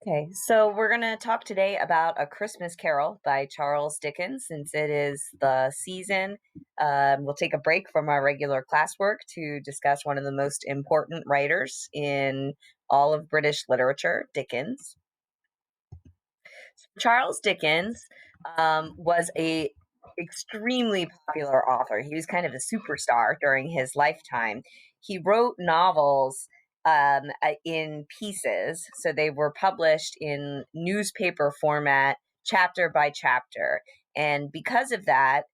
Okay, so we're going to talk today about A Christmas Carol by Charles Dickens since it is the season. We'll take a break from our regular classwork to discuss one of the most important writers in all of British literature, Dickens. Charles Dickens was a extremely popular author. He was kind of a superstar during his lifetime. He wrote novels in pieces, so they were published in newspaper format, chapter by chapter. And because of that,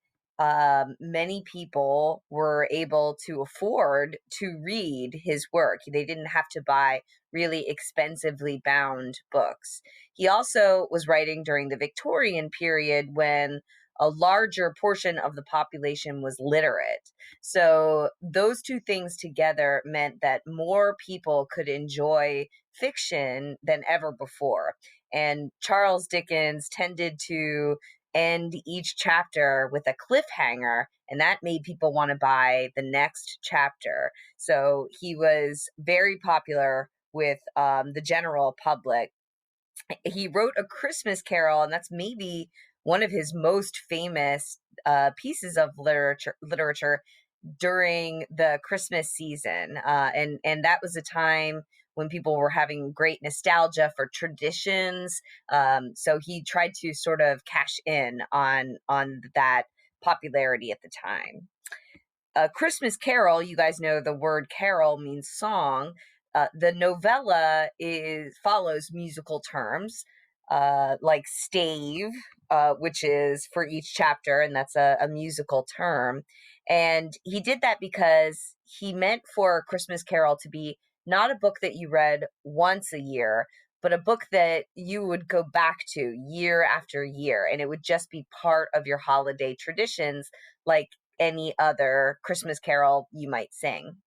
many people were able to afford to read his work. They didn't have to buy really expensively bound books. He also was writing during the Victorian period when a larger portion of the population was literate. So those two things together meant that more people could enjoy fiction than ever before. And Charles Dickens tended to end each chapter with a cliffhanger, and that made people want to buy the next chapter. So he was very popular with the general public. He wrote A Christmas Carol, and that's maybe one of his most famous pieces of literature during the Christmas season, and that was a time when people were having great nostalgia for traditions. So he tried to sort of cash in on that popularity at the time. A Christmas Carol, you guys know the word carol means song. The novella is follows musical terms, like stave, which is for each chapter, and that's a musical term. And he did that because he meant for A Christmas Carol to be not a book that you read once a year, but a book that you would go back to year after year, and it would just be part of your holiday traditions, like any other Christmas carol you might sing.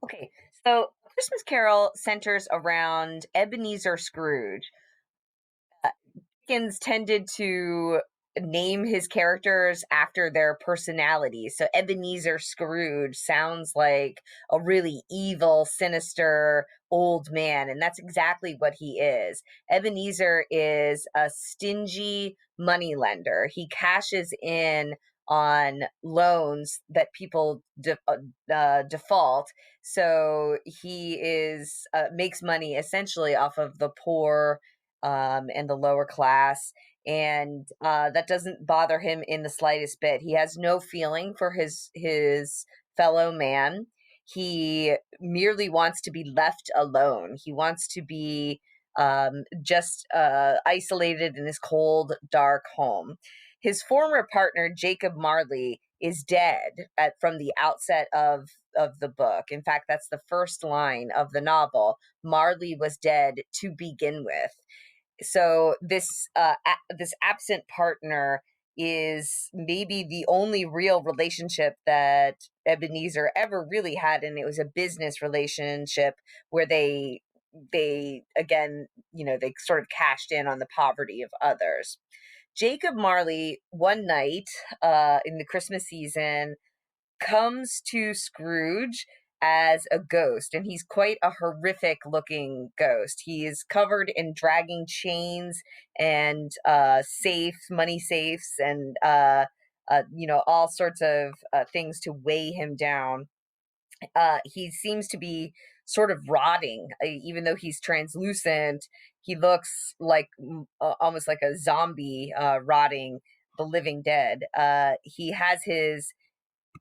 Okay, so Christmas Carol centers around Ebenezer Scrooge. Dickens tended to name his characters after their personalities. So Ebenezer Scrooge sounds like a really evil, sinister old man, and that's exactly what he is. Ebenezer is a stingy moneylender. He cashes in on loans that people default. So he is makes money essentially off of the poor and the lower class. And that doesn't bother him in the slightest bit. He has no feeling for his fellow man. He merely wants to be left alone. He wants to be just isolated in his cold, dark home. His former partner, Jacob Marley, is dead from the outset of the book. In fact, that's the first line of the novel. Marley was dead to begin with. So this absent partner is maybe the only real relationship that Ebenezer ever really had, and it was a business relationship where they again, they sort of cashed in on the poverty of others. Jacob Marley one night in the Christmas season comes to Scrooge as a ghost, and he's quite a horrific looking ghost. He is covered in dragging chains and safes, money safes, and all sorts of things to weigh him down. He seems to be sort of rotting, even though he's translucent. He looks like almost like a zombie rotting the living dead. He has his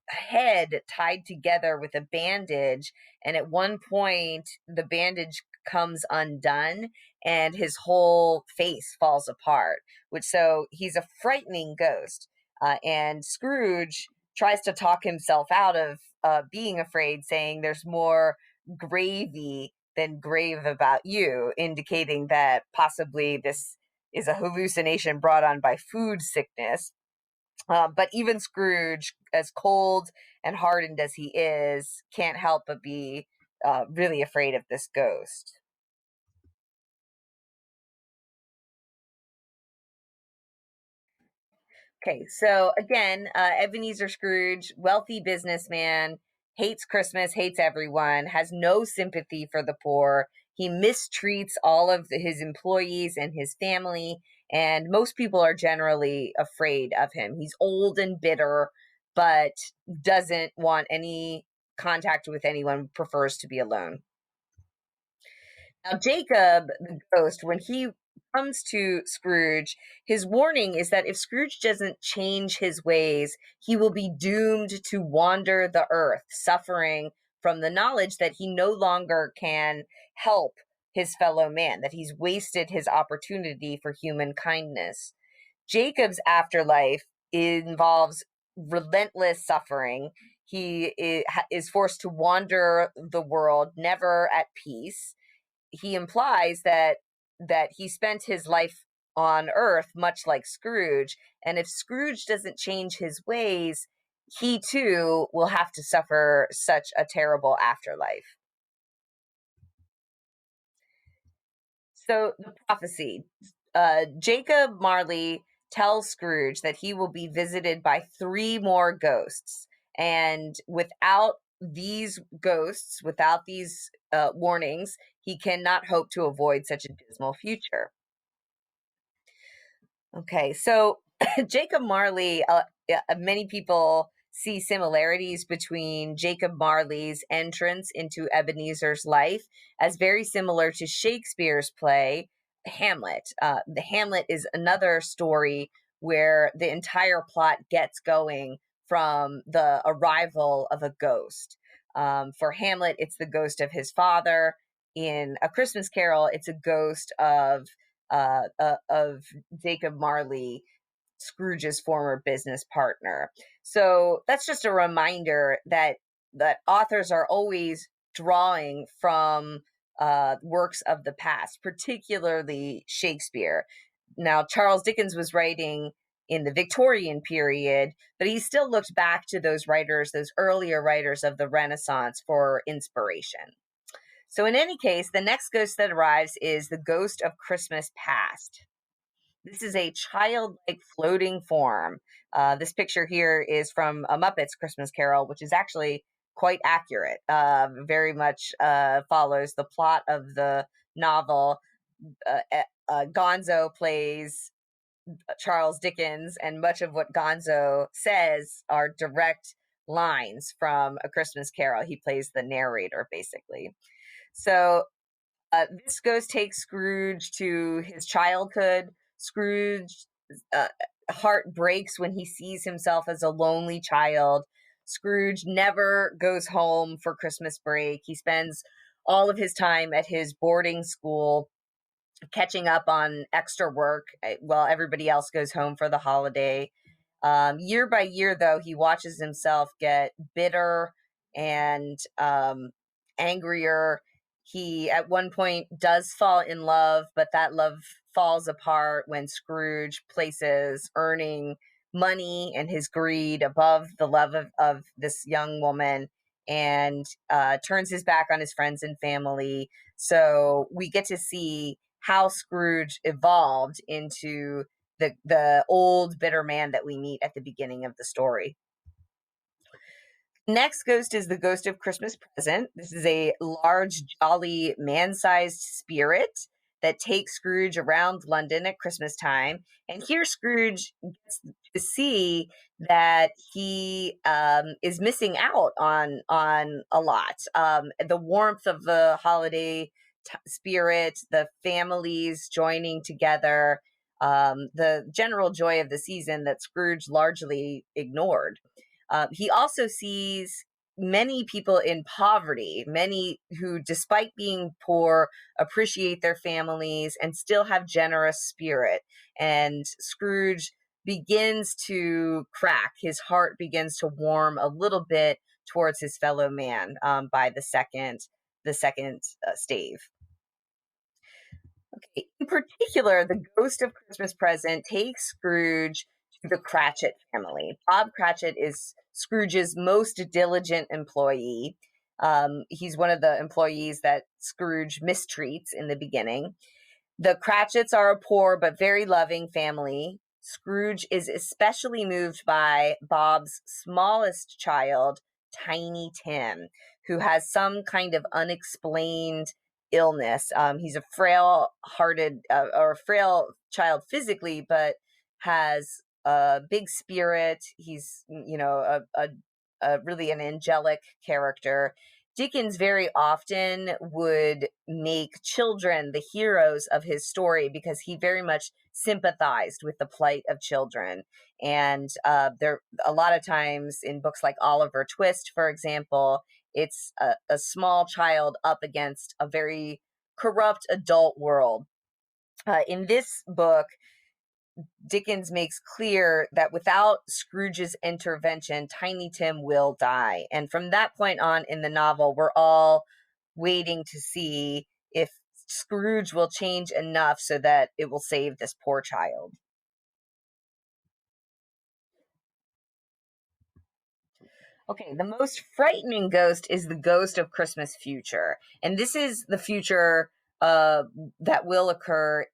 head tied together with a bandage, and at one point the bandage comes undone and his whole face falls apart, which so he's a frightening ghost. And Scrooge tries to talk himself out of being afraid, saying there's more gravy than grave about you, indicating that possibly this is a hallucination brought on by food sickness. But even Scrooge, as cold and hardened as he is, can't help but be really afraid of this ghost. Okay, so again, Ebenezer Scrooge, wealthy businessman, hates Christmas, hates everyone, has no sympathy for the poor. He mistreats all of his employees and his family, and most people are generally afraid of him. He's old and bitter, but doesn't want any contact with anyone, prefers to be alone. Now, Jacob, the ghost, when he comes to Scrooge, his warning is that if Scrooge doesn't change his ways, he will be doomed to wander the earth, suffering from the knowledge that he no longer can help his fellow man, that he's wasted his opportunity for human kindness. Jacob's afterlife involves relentless suffering. He is forced to wander the world, never at peace. He implies that he spent his life on earth much like Scrooge, and if Scrooge doesn't change his ways, he too will have to suffer such a terrible afterlife. So the prophecy, Jacob Marley tells Scrooge that he will be visited by 3 more ghosts, and without these ghosts, without these warnings, he cannot hope to avoid such a dismal future. Okay, so Jacob Marley, many people see similarities between Jacob Marley's entrance into Ebenezer's life as very similar to Shakespeare's play Hamlet. The Hamlet is another story where the entire plot gets going from the arrival of a ghost. For Hamlet, it's the ghost of his father. In A Christmas Carol, it's a ghost of Jacob Marley, Scrooge's former business partner. So that's just a reminder that authors are always drawing from works of the past, particularly Shakespeare. Now, Charles Dickens was writing in the Victorian period, but he still looked back to those writers, those earlier writers of the Renaissance, for inspiration. So, in any case, the next ghost that arrives is the ghost of Christmas past. This is a childlike floating form. This picture here is from A Muppet's Christmas Carol, which is actually quite accurate. Very much follows the plot of the novel. Gonzo plays Charles Dickens, and much of what Gonzo says are direct lines from A Christmas Carol. He plays the narrator, basically. So this ghost takes Scrooge to his childhood. Scrooge's heart breaks when he sees himself as a lonely child. Scrooge never goes home for Christmas break. He spends all of his time at his boarding school catching up on extra work while everybody else goes home for the holiday. Year by year, though, he watches himself get bitter and angrier. He, at one point, does fall in love, but that love falls apart when Scrooge places earning money and his greed above the love of this young woman, and turns his back on his friends and family. So we get to see how Scrooge evolved into the old bitter man that we meet at the beginning of the story. Next ghost is the ghost of Christmas present. This is a large, jolly, man-sized spirit that takes Scrooge around London at Christmas time. And here Scrooge gets to see that he is missing out on a lot. The warmth of the holiday spirit, the families joining together, the general joy of the season that Scrooge largely ignored. He also sees many people in poverty, many who, despite being poor, appreciate their families and still have generous spirit. And Scrooge begins to crack. His heart begins to warm a little bit towards his fellow man by the second stave. Okay. In particular, the ghost of Christmas present takes Scrooge to the Cratchit family. Bob Cratchit is Scrooge's most diligent employee. He's one of the employees that Scrooge mistreats in the beginning. The Cratchits are a poor but very loving family. Scrooge is especially moved by Bob's smallest child, Tiny Tim, who has some kind of unexplained illness. He's a frail-hearted or a frail child physically, but has a big spirit. He's, a really an angelic character. Dickens very often would make children the heroes of his story because he very much sympathized with the plight of children. And there, a lot of times in books like Oliver Twist, for example, it's a small child up against a very corrupt adult world. In this book, Dickens makes clear that without Scrooge's intervention, Tiny Tim will die. And from that point on in the novel, we're all waiting to see if Scrooge will change enough so that it will save this poor child. Okay, the most frightening ghost is the ghost of Christmas future. And this is the future that will occur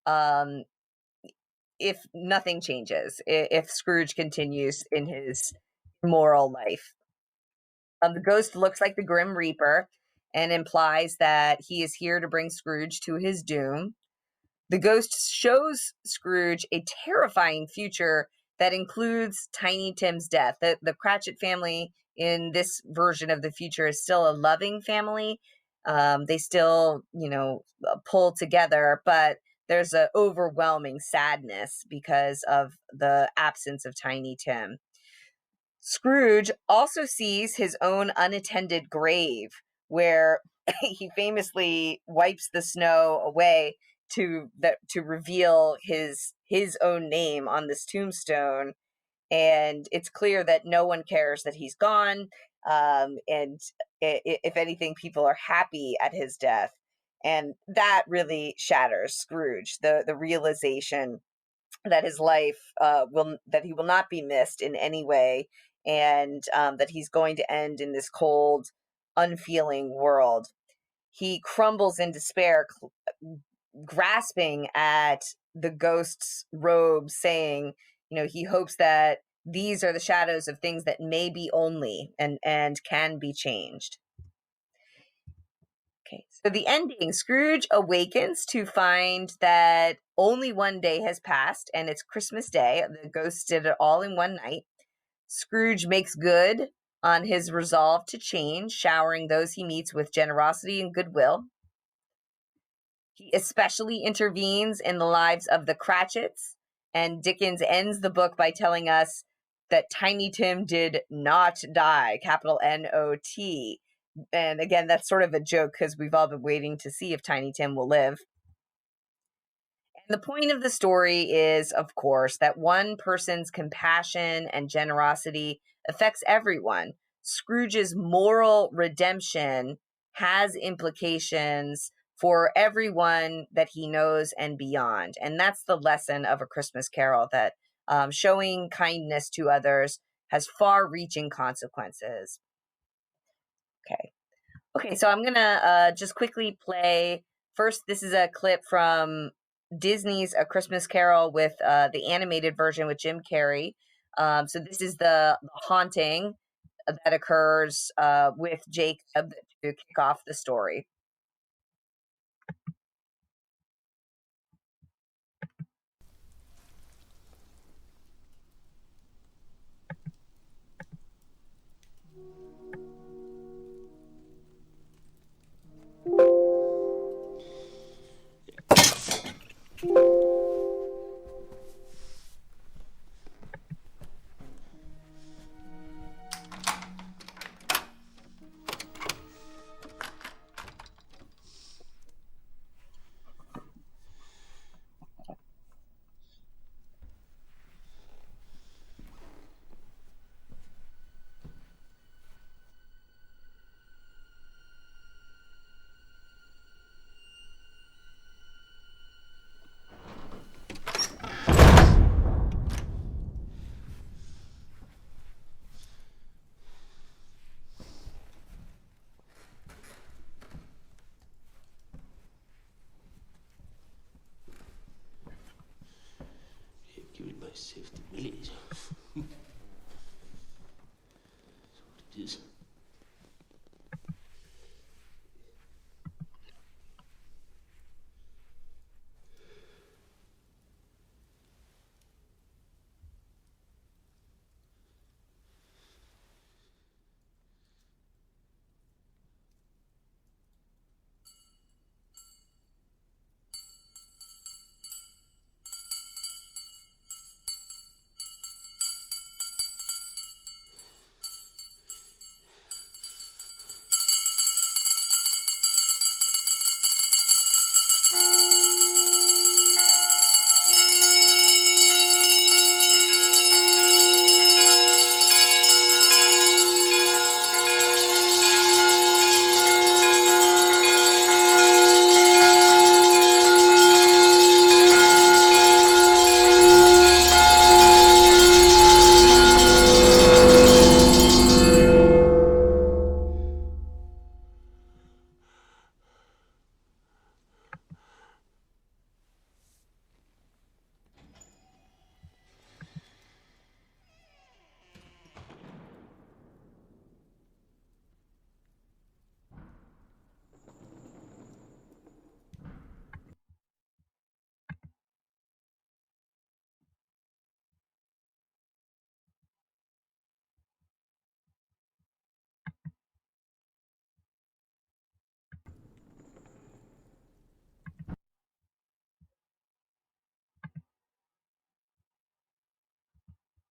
um, if nothing changes, if Scrooge continues in his moral life. The ghost looks like the Grim Reaper and implies that he is here to bring Scrooge to his doom. The ghost shows Scrooge a terrifying future that includes Tiny Tim's death. The Cratchit family in this version of the future is still a loving family. They still, pull together, but there's an overwhelming sadness because of the absence of Tiny Tim. Scrooge also sees his own unattended grave, where he famously wipes the snow away to reveal his own name on this tombstone, and it's clear that no one cares that he's gone. And if anything, people are happy at his death, and that really shatters Scrooge. The realization that his life will that he will not be missed in any way, and that he's going to end in this cold, unfeeling world. He crumbles in despair, grasping at the ghost's robe, saying, he hopes that these are the shadows of things that may be only and can be changed. Okay, so the ending, Scrooge awakens to find that only one day has passed and it's Christmas Day. The ghost did it all in one night. Scrooge makes good on his resolve to change, showering those he meets with generosity and goodwill. He especially intervenes in the lives of the Cratchits, and Dickens ends the book by telling us that Tiny Tim did not die, capital Not. And again, that's sort of a joke because we've all been waiting to see if Tiny Tim will live. And the point of the story is, of course, that one person's compassion and generosity affects everyone. Scrooge's moral redemption has implications for everyone that he knows and beyond. And that's the lesson of A Christmas Carol, that showing kindness to others has far reaching consequences. Okay, so I'm gonna just quickly play. First, this is a clip from Disney's A Christmas Carol with the animated version with Jim Carrey. So this is the haunting that occurs with Jacob to kick off the story. Give it my safety, please. So it is.